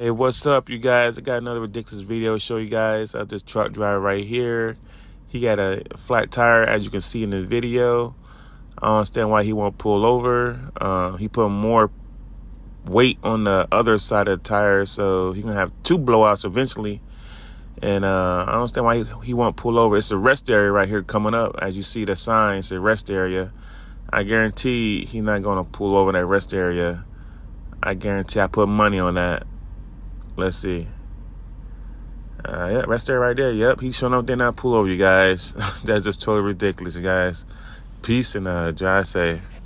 Hey, what's up, you guys? I got another ridiculous video to show you guys of this truck driver right here. He got a flat tire, as you can see in the video. I don't understand why he won't pull over. He put more weight on the other side of the tire, so he's gonna have two blowouts eventually. And I don't understand why he won't pull over. It's a rest area right here coming up. As you see the sign, it's a rest area. I guarantee he's not gonna pull over in that rest area. I guarantee. I put money on that. Let's see. Yeah, rest area right there. Yep, he's showing up there not pull over, you guys. That's just totally ridiculous, you guys. Peace and drive safe.